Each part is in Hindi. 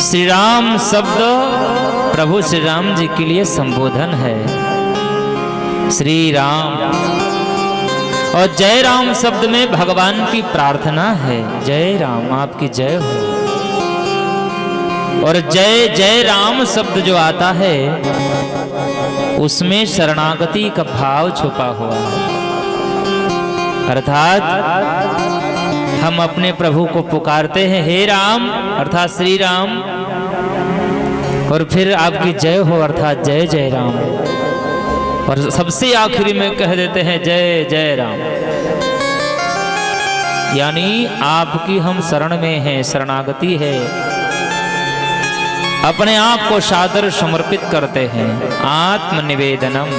श्री राम शब्द प्रभु श्री राम जी के लिए संबोधन है, श्री राम। और जय राम शब्द में भगवान की प्रार्थना है, जय राम आपकी जय हो। और जय जय राम शब्द जो आता है उसमें शरणागति का भाव छुपा हुआ है, अर्थात हम अपने प्रभु को पुकारते हैं हे राम अर्थात श्री राम, और फिर आपकी जय हो अर्थात जय जय राम, और सबसे आखिरी में कह देते हैं जय जय राम। यानी आपकी हम शरण में हैं, शरणागति है, अपने आप को सादर समर्पित करते हैं। आत्मनिवेदनम,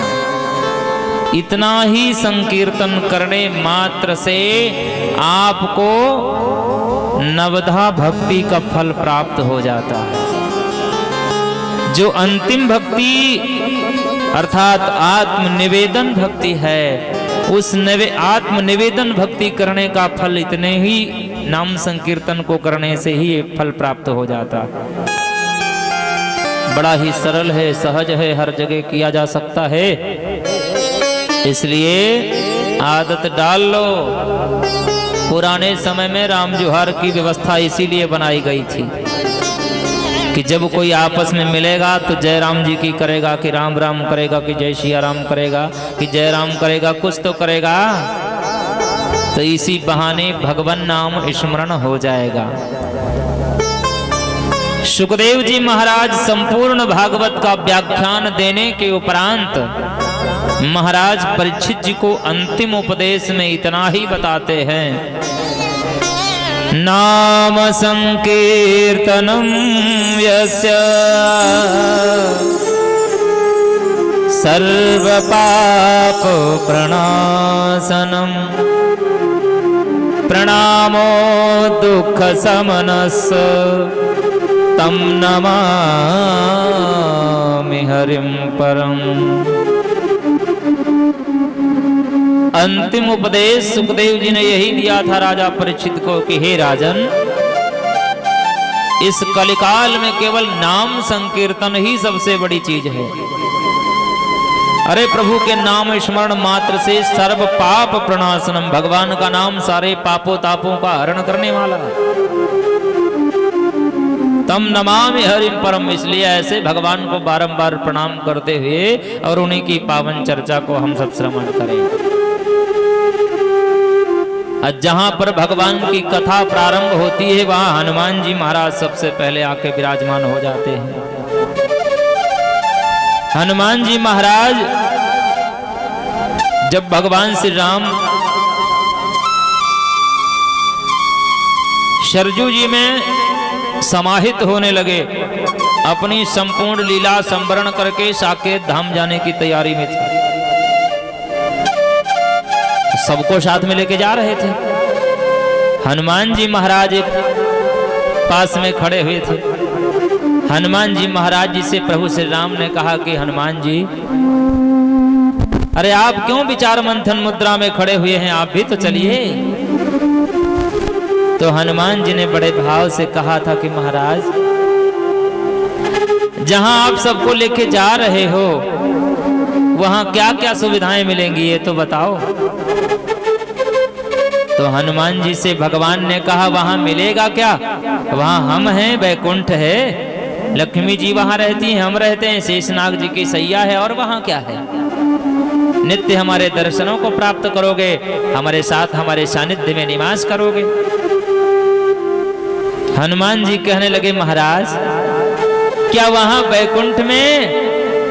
इतना ही संकीर्तन करने मात्र से आपको नवधा भक्ति का फल प्राप्त हो जाता है। जो अंतिम भक्ति अर्थात आत्मनिवेदन भक्ति है, उस आत्मनिवेदन भक्ति करने का फल इतने ही नाम संकीर्तन को करने से ही फल प्राप्त हो जाता है। बड़ा ही सरल है, सहज है, हर जगह किया जा सकता है, इसलिए आदत डाल लो। पुराने समय में राम जुहार की व्यवस्था इसीलिए बनाई गई थी कि जब कोई आपस में मिलेगा तो जय राम जी की करेगा कि राम राम करेगा कि जय सिया राम करेगा कि जय राम करेगा, कुछ तो करेगा, तो इसी बहाने भगवान नाम स्मरण हो जाएगा। सुखदेव जी महाराज संपूर्ण भागवत का व्याख्यान देने के उपरांत महाराज परीक्षित जी को अंतिम उपदेश में इतना ही बताते हैं, नाम संकीर्तनम यस्य सर्व पाप प्रणाशनम प्रणामो दुख समनस तम नमामि हरिम परम। अंतिम उपदेश सुखदेव जी ने यही दिया था राजा परीक्षित को कि हे राजन, इस कलिकाल में केवल नाम संकीर्तन ही सबसे बड़ी चीज है। अरे प्रभु के नाम स्मरण मात्र से सर्व पाप प्रणाशनम, भगवान का नाम सारे पापों तापों का हरण करने वाला है। तम नमामि हरिम परम, इसलिए ऐसे भगवान को बारंबार प्रणाम करते हुए और उन्हीं की पावन चर्चा को हम सब श्रवण करें। जहां पर भगवान की कथा प्रारंभ होती है वहां हनुमान जी महाराज सबसे पहले आके विराजमान हो जाते हैं। हनुमान जी महाराज जब भगवान श्री राम सरजू जी में समाहित होने लगे, अपनी संपूर्ण लीला संवरण करके साकेत धाम जाने की तैयारी में थे, सबको साथ में लेके जा रहे थे। हनुमान जी महाराज पास में खड़े हुए थे। हनुमान जी महाराज जी से प्रभु श्री राम ने कहा कि हनुमान जी, अरे आप क्यों विचार मंथन मुद्रा में खड़े हुए हैं, आप भी तो चलिए। तो हनुमान जी ने बड़े भाव से कहा था कि महाराज, जहां आप सबको लेके जा रहे हो वहां क्या क्या सुविधाएं मिलेंगी ये तो बताओ। तो हनुमान जी से भगवान ने कहा वहां मिलेगा क्या, वहां हम हैं, वैकुंठ है, लक्ष्मी जी वहां रहती हैं, हम रहते हैं, शेषनाग जी की सैया है, और वहां क्या है, नित्य हमारे दर्शनों को प्राप्त करोगे, हमारे साथ हमारे सानिध्य में निवास करोगे। हनुमान जी कहने लगे महाराज, क्या वहां वैकुंठ में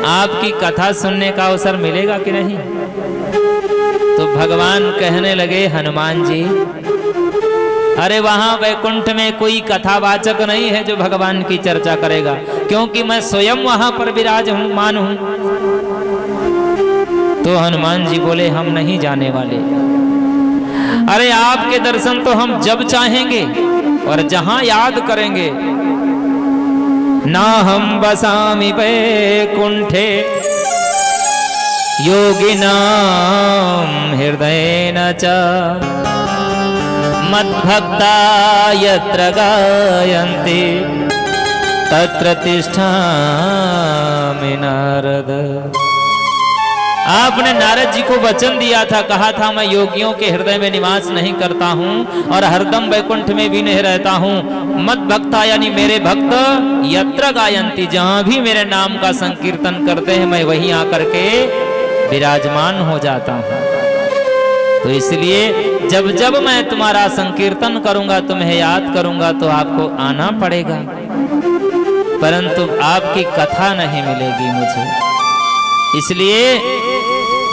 आपकी कथा सुनने का अवसर मिलेगा कि नहीं। तो भगवान कहने लगे हनुमान जी, अरे वहां वैकुंठ में कोई कथावाचक नहीं है जो भगवान की चर्चा करेगा, क्योंकि मैं स्वयं वहां पर विराजमान हूं। तो हनुमान जी बोले हम नहीं जाने वाले, अरे आपके दर्शन तो हम जब चाहेंगे और जहां याद करेंगे। ना हम बसामि वैकुंठे योगिनां हृदयेन च मद्भक्ता यत्र गायन्ति तत्र तिष्ठामि नारद। आपने नारद जी को वचन दिया था, कहा था मैं योगियों के हृदय में निवास नहीं करता हूँ और हरदम वैकुंठ में भी नहीं रहता हूँ। मत भक्ता यानी मेरे भक्त यत्र गायंती, जहाँ भी मेरे नाम का संकीर्तन करते हैं मैं वहीं आकर के विराजमान हो जाता हूँ। तो इसलिए जब जब मैं तुम्हारा संकीर्तन करूंगा, तुम्हें याद करूंगा तो आपको आना पड़ेगा, परंतु आपकी कथा नहीं मिलेगी मुझे। इसलिए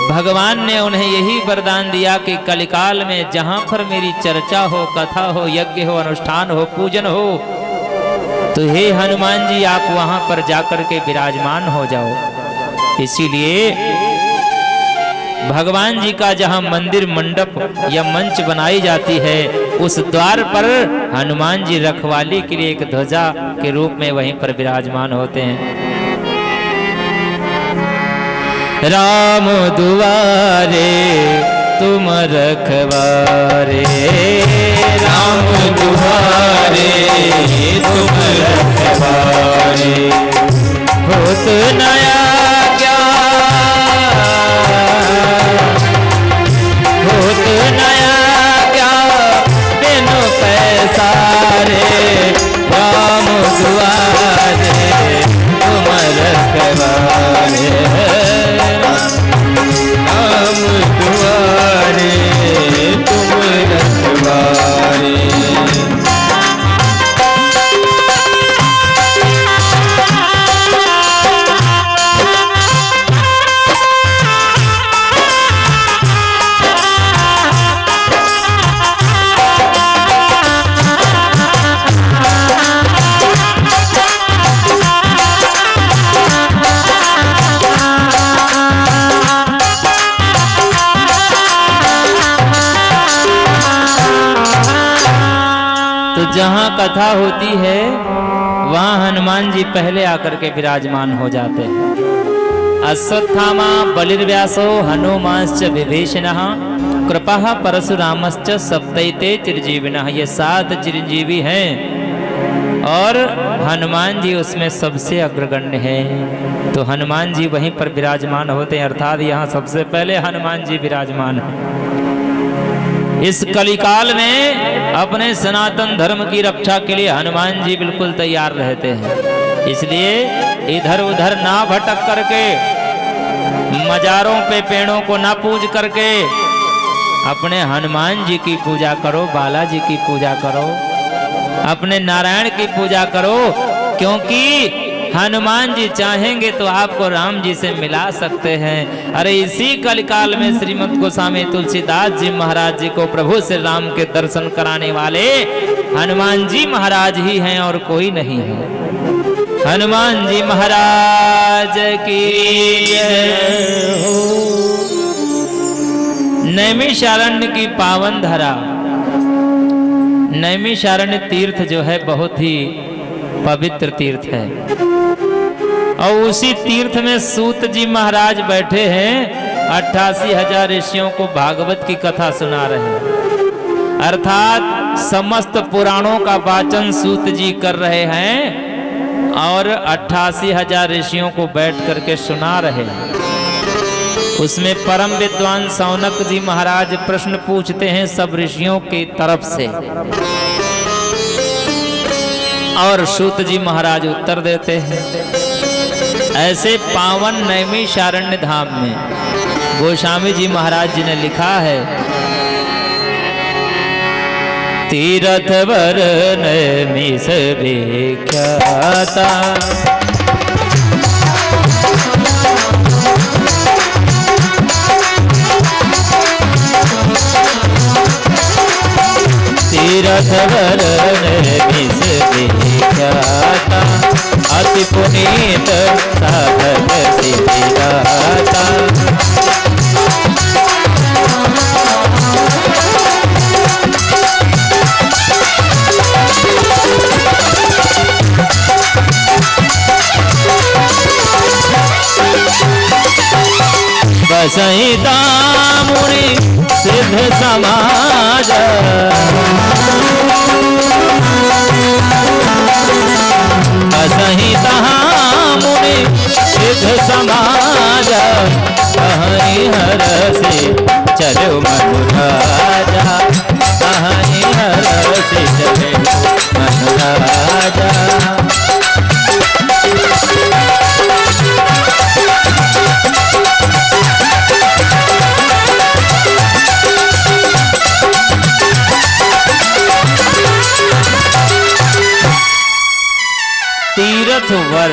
भगवान ने उन्हें यही वरदान दिया कि कलिकाल में जहां पर मेरी चर्चा हो, कथा हो, यज्ञ हो, अनुष्ठान हो, पूजन हो, तो हे हनुमान जी आप वहां पर जाकर के विराजमान हो जाओ। इसीलिए भगवान जी का जहां मंदिर, मंडप या मंच बनाई जाती है, उस द्वार पर हनुमान जी रखवाली के लिए एक ध्वजा के रूप में वहीं पर विराजमान होते हैं। राम दुआरे तुम रखवारे, राम दुआरे तुम रखवारे, होत नया होत नया क्या बिनु पैसारे, राम दुआरे तुम रखवारे, राम दुआरे तुम रखवारे। जहां कथा होती है वहां हनुमान जी पहले आकर के विराजमान हो जाते हैं। अश्वत्थामा बलिर्व्यासो हनुमांश्च विभीषणः कृपः परशुरामश्च सप्तैते चिरजीविनः। ये 7 चिरंजीवी हैं और हनुमान जी उसमें सबसे अग्रगण्य हैं। तो हनुमान जी वहीं पर विराजमान होते हैं, अर्थात यहाँ सबसे पहले हनुमान जी विराजमान हैं। इस कलिकाल में अपने सनातन धर्म की रक्षा के लिए हनुमान जी बिल्कुल तैयार रहते हैं। इसलिए इधर उधर ना भटक करके, मजारों पे पेड़ों को ना पूज करके अपने हनुमान जी की पूजा करो, बालाजी की पूजा करो, अपने नारायण की पूजा करो, क्योंकि हनुमान जी चाहेंगे तो आपको राम जी से मिला सकते हैं। अरे इसी कलिकाल में श्रीमद् गोस्वामी तुलसीदास जी महाराज जी को प्रभु श्री राम के दर्शन कराने वाले हनुमान जी महाराज ही हैं और कोई नहीं है। हनुमान जी महाराज की नैमिषारण्य की पावन धरा, नैमिषारण्य तीर्थ जो है बहुत ही पवित्र तीर्थ है और uसी तीर्थ में सूत जी महाराज बैठे हैं, 88,000 ऋषियों को भागवत की कथा सुना रहे हैं। अर्थात समस्त पुराणों का वाचन सूत जी कर रहे हैं और 88,000 ऋषियों को बैठ करके सुना रहे हैं। उसमें परम विद्वान सौनक जी महाराज प्रश्न पूछते हैं सब ऋषियों की तरफ से और सूत जी महाराज उत्तर देते हैं। ऐसे पावन नैमिषारण्य धाम में गोस्वामी जी महाराज जी ने लिखा है, तीरथ वर नैमिष विख्याता, तीरथ वर नैमिष विख्याता, अति पुनीत साधक सिद्धिदाता। बसहिता मुनि सिद्ध समाज, बसहि हर से चलो मन राजा, कहानी हर से चले मन राजा। तीर्थ वर,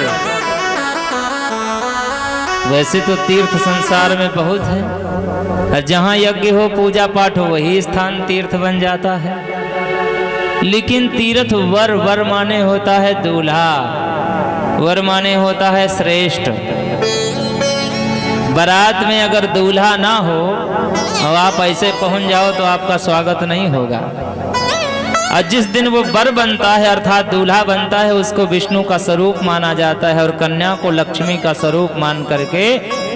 वैसे तो तीर्थ संसार में बहुत है, जहां यज्ञ हो पूजा पाठ हो वही स्थान तीर्थ बन जाता है। लेकिन तीर्थ वर, वर माने होता है दूल्हा, वर माने होता है श्रेष्ठ। बारात में अगर दूल्हा ना हो और आप ऐसे पहुंच जाओ तो आपका स्वागत नहीं होगा। और जिस दिन वो वर बनता है अर्थात दूल्हा बनता है, उसको विष्णु का स्वरूप माना जाता है और कन्या को लक्ष्मी का स्वरूप मान करके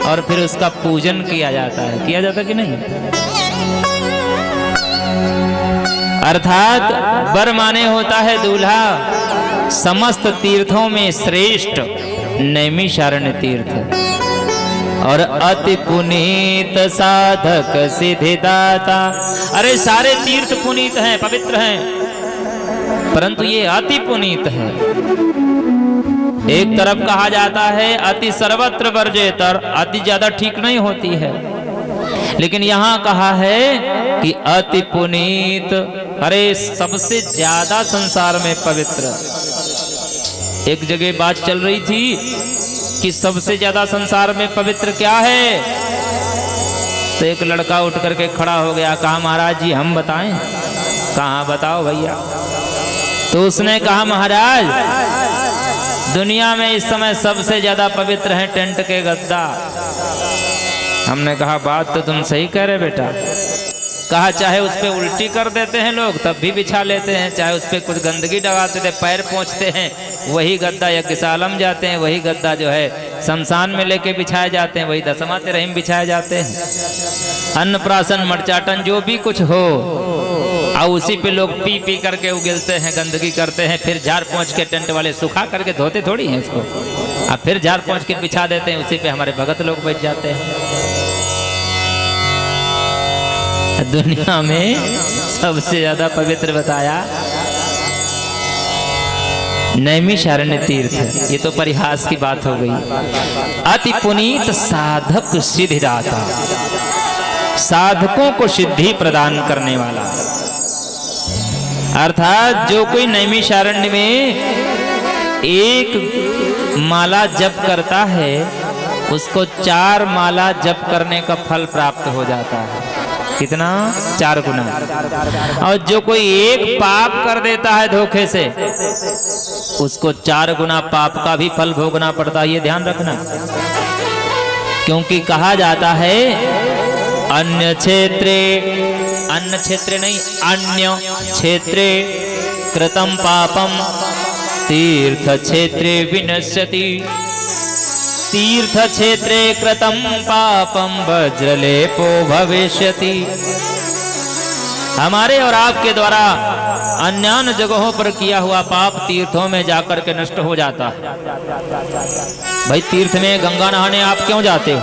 और फिर उसका पूजन किया जाता है। किया जाता कि नहीं? अर्थात वर माने होता है दूल्हा। समस्त तीर्थों में श्रेष्ठ नैमिषारण्य तीर्थ और अति पुनीत साधक सिद्धिदाता। अरे सारे तीर्थ पुनीत हैं, पवित्र हैं, परंतु ये अति पुनीत है। एक तरफ कहा जाता है अति सर्वत्र वर्जेतर, अति ज्यादा ठीक नहीं होती है, लेकिन यहां कहा है कि अति पुनीत, अरे सबसे ज्यादा संसार में पवित्र। एक जगह बात चल रही थी कि सबसे ज्यादा संसार में पवित्र क्या है, तो एक लड़का उठ करके खड़ा हो गया, कहा महाराज जी हम बताएं। कहा बताओ भैया। तो उसने कहा महाराज दुनिया में इस समय सबसे ज्यादा पवित्र है टेंट के गद्दा। हमने कहा बात तो तुम सही कह रहे बेटा। कहा चाहे उस पे उल्टी कर देते हैं लोग तब भी बिछा लेते हैं, चाहे उस पे कुछ गंदगी डगाते थे पैर पोंछते हैं वही गद्दा यज्ञशालम जाते हैं, वही गद्दा जो है शमशान में लेके बिछाए जाते हैं, वही दशमाते रहीम बिछाए जाते हैं। अन्नप्राशन मटचाटन जो भी कुछ हो और उसी पे लोग पी पी करके उगलते हैं, गंदगी करते हैं, फिर झाड़ पोंछ के टेंट वाले सुखा करके धोते थोड़ी हैं इसको, अब फिर झाड़ पोंछ के बिछा देते हैं, उसी पे हमारे भगत लोग बैठ जाते हैं। दुनिया में सबसे ज्यादा पवित्र बताया नैमिषारण्य तीर्थ। ये तो परिहास की बात हो गई। अति पुनीत साधक सिद्धिदाता, साधकों को सिद्धि प्रदान करने वाला। अर्थात जो कोई नैमिषारण्य में एक माला जप करता है उसको 4 माला जप करने का फल प्राप्त हो जाता है। कितना? 4 गुना। और जो कोई एक पाप कर देता है धोखे से उसको 4 गुना पाप का भी फल भोगना पड़ता है। ये ध्यान रखना, क्योंकि कहा जाता है अन्य क्षेत्रे, अन्य क्षेत्रे नहीं अन्य क्षेत्रे कृतं पापम तीर्थ क्षेत्रे विनश्यति, तीर्थ क्षेत्रे कृतं पापम वज्रलेपो भविष्यति। हमारे और आपके द्वारा अन्य जगहों पर किया हुआ पाप तीर्थों में जाकर के नष्ट हो जाता है। भाई तीर्थ में गंगा नहाने आप क्यों जाते हो?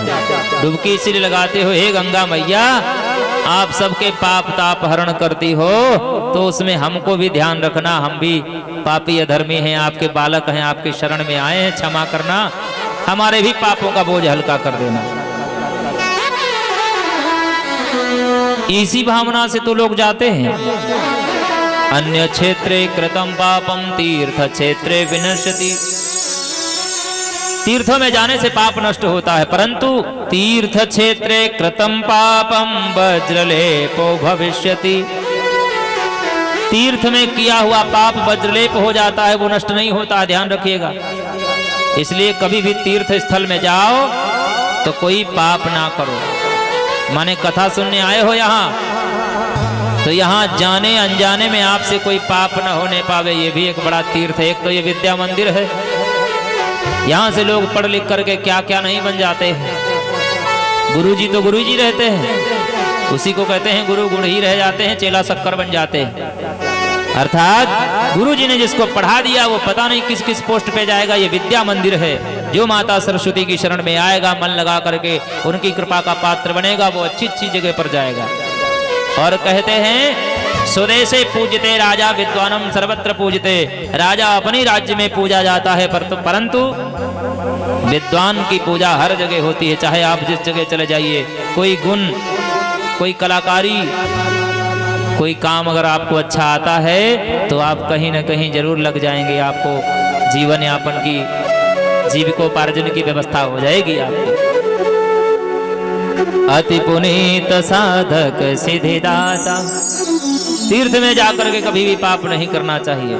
डुबकी इसीलिए लगाते हो, हे गंगा मैया आप सबके पाप ताप हरण करती हो, तो उसमें हमको भी ध्यान रखना, हम भी पापी अधर्मी हैं, आपके बालक हैं, आपके शरण में आए हैं, क्षमा करना, हमारे भी पापों का बोझ हल्का कर देना। इसी भावना से तो लोग जाते हैं। अन्य क्षेत्रे कृतं पापम तीर्थ क्षेत्रे विनश्यति। तीर्थों में जाने से पाप नष्ट होता है, परंतु तीर्थ क्षेत्रे कृतं पापम वज्रलेपो भविष्यति। तीर्थ में किया हुआ पाप वज्रलेप हो जाता है, वो नष्ट नहीं होता, ध्यान रखिएगा। इसलिए कभी भी तीर्थ स्थल में जाओ तो कोई पाप ना करो। माने कथा सुनने आए हो यहाँ, तो यहाँ जाने अनजाने में आपसे कोई पाप न होने पावे, ये भी एक बड़ा तीर्थ है। एक तो ये विद्या मंदिर है, यहाँ से लोग पढ़ लिख करके क्या क्या नहीं बन जाते हैं। गुरुजी तो गुरुजी रहते हैं, उसी को कहते हैं गुरु गुण ही रह जाते हैं, चेला शक्कर बन जाते हैं। अर्थात गुरु जी ने जिसको पढ़ा दिया वो पता नहीं किस किस पोस्ट पे जाएगा। ये विद्या मंदिर है। जो माता सरस्वती की शरण में आएगा, मन लगा करके उनकी कृपा का पात्र बनेगा, वो अच्छी अच्छी जगह पर जाएगा। और कहते हैं स्वदेशे पूजते राजा विद्वानम सर्वत्र पूजते। राजा अपने राज्य में पूजा जाता है, परंतु विद्वान की पूजा हर जगह होती है। चाहे आप जिस जगह चले जाइए, कोई गुण, कोई कलाकारी, कोई काम अगर आपको अच्छा आता है तो आप कहीं ना कहीं जरूर लग जाएंगे। आपको जीवन यापन की, जीविकोपार्जन की व्यवस्था हो जाएगी आपकी। अति पुनीत साधक सिद्धिदाता। तीर्थ में जाकर के कभी भी पाप नहीं करना चाहिए।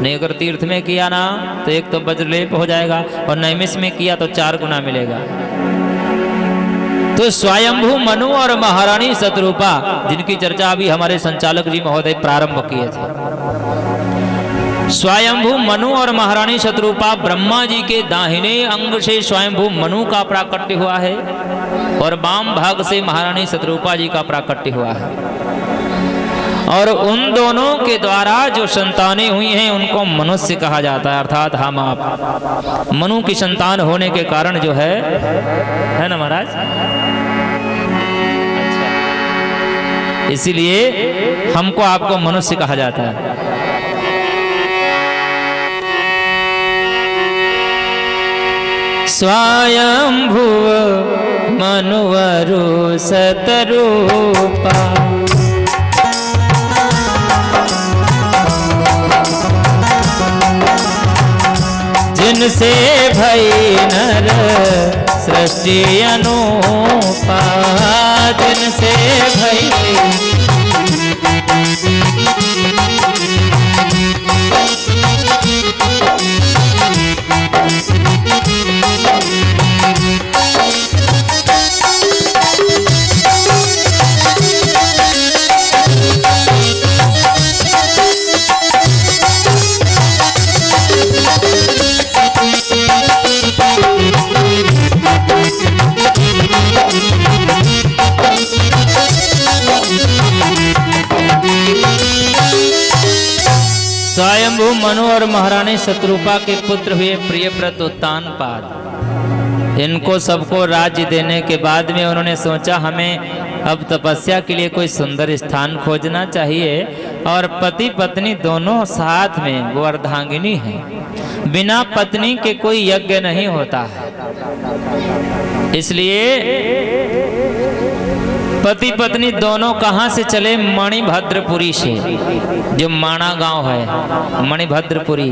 नहीं अगर तीर्थ में किया ना तो एक तो वज्रलेप हो जाएगा, और नैमिष में किया तो 4 गुना मिलेगा। तो स्वयंभू मनु और महारानी शतरूपा, जिनकी चर्चा अभी हमारे संचालक जी महोदय प्रारंभ किए थे। स्वयंभू मनु और महारानी शतरूपा, ब्रह्मा जी के दाहिने अंग से स्वयंभू मनु का प्राकट्य हुआ है और वाम भाग से महारानी शतरूपा जी का प्राकट्य हुआ है। और उन दोनों के द्वारा जो संतानें हुई हैं उनको मनुष्य कहा जाता है। अर्थात हम आप मनु की संतान होने के कारण जो है ना महाराज, इसीलिए हमको आपको मनुष्य कहा जाता है। स्वयंभुव मनुवरु शतरूपा, जिनसे भई नर सृष्टि अनुपा, जिनसे भई स्वयंभू मनु और महारानी शतरूपा के पुत्र हुए प्रियव्रत उत्तानपाद। इनको सबको राज्य देने के बाद में उन्होंने सोचा हमें अब तपस्या के लिए कोई सुंदर स्थान खोजना चाहिए, और पति पत्नी दोनों साथ में, वो अर्धांगिनी है। बिना पत्नी के कोई यज्ञ नहीं होता है, इसलिए पति पत्नी दोनों कहाँ से चले? मणिभद्रपुरी से, जो माणा गांव है, मणिभद्रपुरी,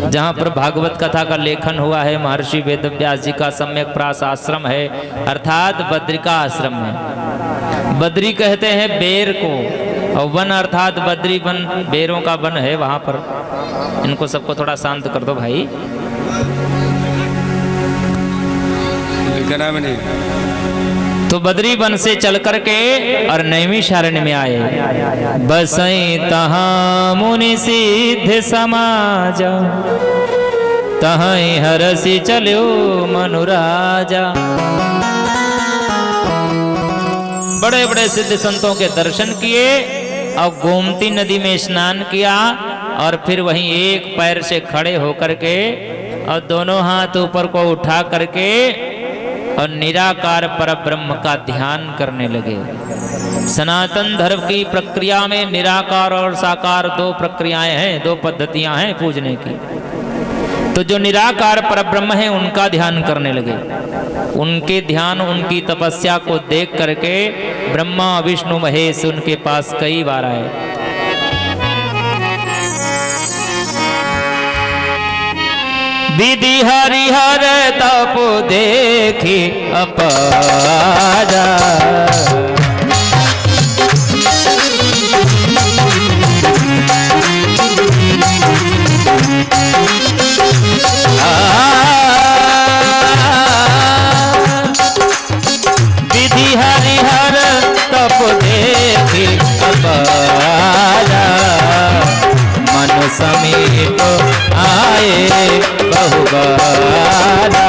जहाँ पर भागवत कथा का लेखन हुआ है। महर्षि वेदव्यास जी का सम्यक प्रास आश्रम है, अर्थात बद्रिका आश्रम है। बद्री कहते हैं बेर को, और वन अर्थात बद्री वन, बेरों का वन है वहां पर। इनको सबको थोड़ा शांत कर दो भाई। तो बद्री वन से चल करके और नैमिषारण्य में आए। बसई तहाँ मुनि सिद्ध समाज, तहीं हरसि चलो मनुराजा। बड़े बड़े सिद्ध संतों के दर्शन किए और गोमती नदी में स्नान किया, और फिर वहीं एक पैर से खड़े होकर के और दोनों हाथ ऊपर को उठा करके और निराकार परब्रह्म का ध्यान करने लगे। सनातन धर्म की प्रक्रिया में निराकार और साकार 2 प्रक्रियाएं हैं, 2 पद्धतियां हैं पूजने की। तो जो निराकार परब्रह्म है उनका ध्यान करने लगे। उनके ध्यान, उनकी तपस्या को देख करके ब्रह्मा विष्णु महेश उनके पास कई बार आए। विधि हरिहर तप देखी अपारा, विधि हरिहर तप देखी अपारा, मन समीप आए बहुबारा।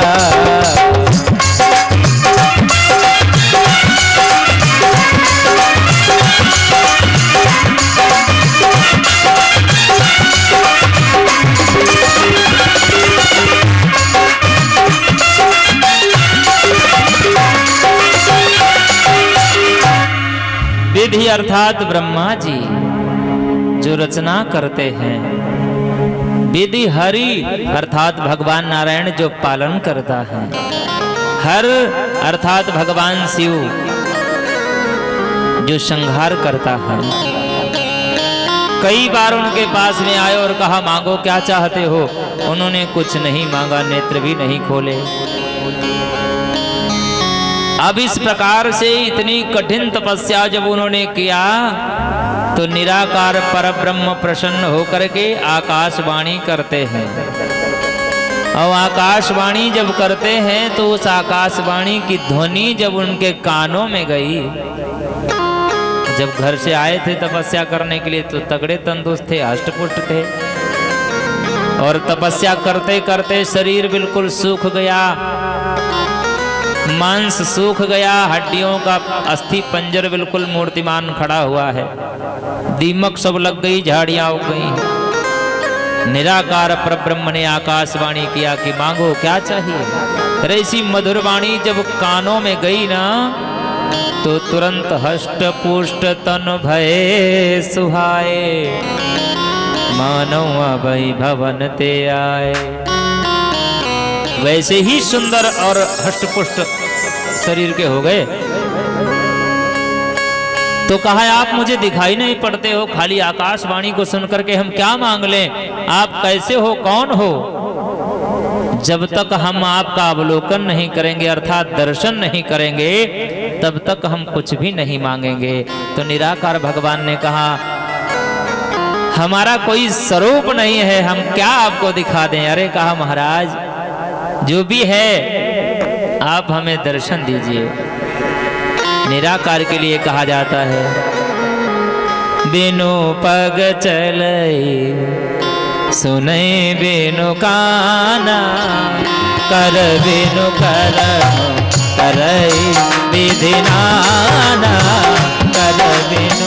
विधि अर्थात ब्रह्मा जी जो रचना करते हैं, विधि हरि अर्थात भगवान नारायण जो पालन करता है, हर अर्थात भगवान शिव जो संहार करता है। कई बार उनके पास में आए और कहा मांगो क्या चाहते हो, उन्होंने कुछ नहीं मांगा, नेत्र भी नहीं खोले। अब इस प्रकार से इतनी कठिन तपस्या जब उन्होंने किया तो निराकार परब्रह्म प्रसन्न होकर के आकाशवाणी करते हैं। और आकाशवाणी जब करते हैं तो उस आकाशवाणी की ध्वनि जब उनके कानों में गई, जब घर से आए थे तपस्या करने के लिए तो तगड़े तंदुरुस्त थे, हष्टपुष्ट थे, और तपस्या करते करते शरीर बिल्कुल सूख गया, मांस सूख गया, हड्डियों का अस्थि पंजर बिल्कुल मूर्तिमान खड़ा हुआ है, दीमक सब लग गई, झाड़ियां उग गई। निराकार परब्रह्म ने आकाशवाणी किया कि मांगो क्या चाहिए। अरे ऐसी मधुर वाणी जब कानों में गई ना तो तुरंत हष्ट पुष्ट तन भये सुहाए, मानो अभय भवन ते आए। वैसे ही सुंदर और हष्टपुष्ट शरीर के हो गए। तो कहा आप मुझे दिखाई नहीं पड़ते हो, खाली आकाशवाणी को सुनकर के हम क्या मांग लें, आप कैसे हो, कौन हो। जब तक हम आपका अवलोकन नहीं करेंगे अर्थात दर्शन नहीं करेंगे तब तक हम कुछ भी नहीं मांगेंगे। तो निराकार भगवान ने कहा हमारा कोई स्वरूप नहीं है, हम क्या आपको दिखा दें। अरे कहा महाराज जो भी है आप हमें दर्शन दीजिए। निराकार के लिए कहा जाता है बिनु पग चले सुने बिनु काना, कर बिनु करम करई विधि नाना, कर बिनु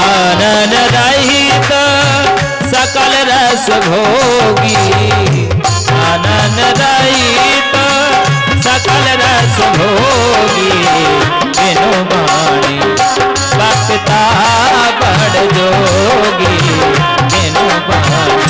आनन रहित सकल रस भोगी, आनन रहित सकल रस भोगी, बिनु वाणी भक्ता बड़ जोगी, बिनु वाणी।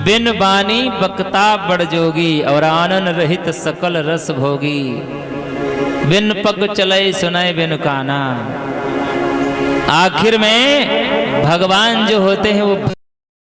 बिन बानी बक्ता बड़ जोगी और आनन रहित सकल रस भोगी, बिन पग चले सुनाए बिन काना। आखिर में भगवान जो होते हैं वो